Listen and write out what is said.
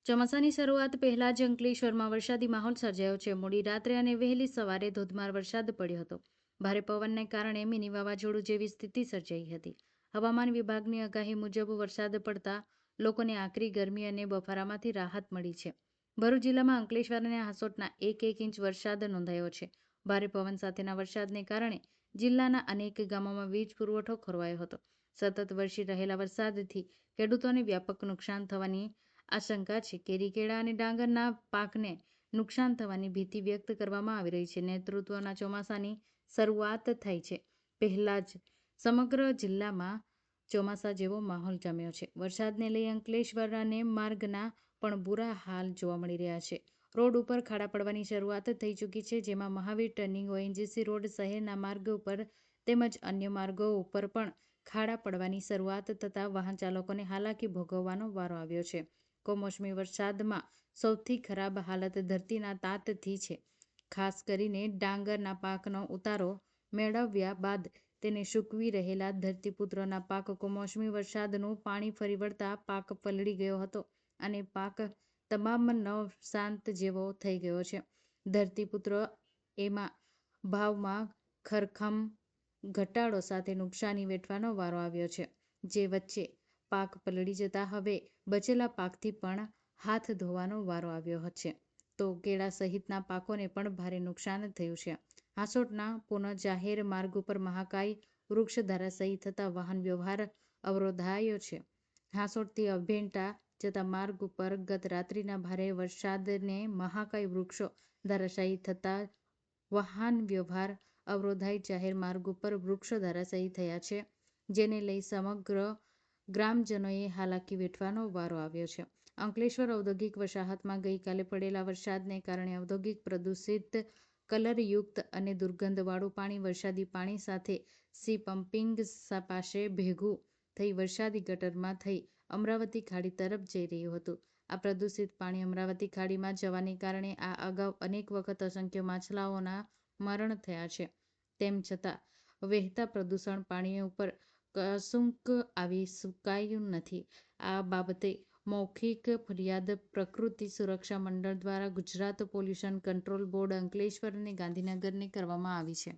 ચોમાસાની શરૂઆત પહેલા જ અંકલેશ્વરમાં વરસાદી માહોલ સર્જાયો છે. મોડી રાત્રે અને વહેલી સવારે ધોધમાર વરસાદ પડ્યો હતો. ભારે પવનને કારણે મિની વાવાઝોડું જેવી સ્થિતિ સર્જાઈ હતી. હવામાન વિભાગની આગાહી મુજબ વરસાદ પડતા લોકોને આકરી ગરમી અને બફારામાંથી રાહત મળી છે. ભરૂચ જિલ્લામાં અંકલેશ્વર અને હાસોટના 1 ઇંચ વરસાદ નોંધાયો છે. ભારે પવન સાથેના વરસાદને કારણે જિલ્લાના અનેક ગામોમાં વીજ પુરવઠો ખોરવાયો હતો. સતત વરસી રહેલા વરસાદથી ખેડૂતોને વ્યાપક નુકસાન થવાની આશંકા છે. કેરી, કેળા અને ડાંગરના પાકને નુકસાન થવાની ભીતિ વ્યક્ત કરવામાં આવી રહી છે. નેતૃત્વના ચોમાસાની શરૂઆત થઈ છે. પહેલા જ સમગ્ર જિલ્લામાં ચોમાસા જેવો માહોલ જામ્યો છે. વરસાદને લઈ અંકલેશ્વર અને માર્ગના પણ બુરા હાલ જોવા મળી રહ્યા છે. રોડ ઉપર ખાડા પડવાની શરૂઆત થઈ ચૂકી છે, જેમાં મહાવીર ટર્નિંગ, ઓએનજીસી રોડ, શહેરના માર્ગ ઉપર તેમજ અન્ય માર્ગો ઉપર પણ ખાડા પડવાની શરૂઆત થતાં વાહન ચાલકોને હાલાકી ભોગવવાનો વારો આવ્યો છે. કમોસમી વરસાદમાં સૌથી ખરાબ હાલત ધરતીના તાતથી છે. ખાસ કરીને ડાંગરના પાકનો ઉતારો મેળવ્યા બાદ તેને સૂકવી રહેલા ધરતીપુત્રોના પાક કમોસમી વરસાદનું પાણી ફરી વળતા પાક પલળી ગયો હતો અને પાક તમામ નવશાંત જેવો થઈ ગયો છે. ધરતીપુત્રો એમાં ભાવમાં ખરખમ ઘટાડો સાથે નુકસાની વેઠવાનો વારો આવ્યો છે. જે વચ્ચે પાક પલળી જતા હવે બચેલા પાકથી પણ હાથ ધોવાનો વારો આવ્યો છે. તો કેળા સહિતના પાકોને પણ ભારે નુકસાન થયું છે. હાસોટના પુનઃ જાહેર માર્ગ ઉપર મહાકાય વૃક્ષ ધરાશાયી થતાં વાહન વ્યવહાર અવરોધાયો છે. હાસોટથી અભેટા જતા માર્ગ ઉપર ગત રાત્રિના ભારે વરસાદને મહાકાય વૃક્ષો ધરાશાયી થતાં વાહન વ્યવહાર અવરોધાઈ જાહેર માર્ગ ઉપર વૃક્ષો ધરાશાયી થયા છે, જેને લઈ સમગ્ર ગ્રામજનોએ હાલાકી વેઠવાનો વારો આવ્યો છે. અંકલેશ્વર ઔદ્યોગિક વસાહતમાં ગઈકાલે પડેલા વરસાદને કારણે ઔદ્યોગિક પ્રદૂષિત, કલરયુક્ત અને દુર્ગંધવાળું પાણી વરસાદી પાણી સાથે સી પમ્પિંગ પાસે ભેગું થઈ વરસાદી ગટરમાં થઈ અમરાવતી ખાડી તરફ જઈ રહ્યું હતું. આ પ્રદૂષિત પાણી અમરાવતી ખાડીમાં જવાને કારણે આ અગાઉ અનેક વખત અસંખ્ય માછલાઓના મરણ થયા છે. તેમ છતાં વહેતા પ્રદૂષણ પાણી ઉપર કશુંક આવી શકાયું નથી. આ બાબતે મૌખિક ફરિયાદ પ્રકૃતિ સુરક્ષા મંડળ દ્વારા Gujarat pollution control board Ankleshwar અને ગાંધીનગરને કરવામાં આવી છે.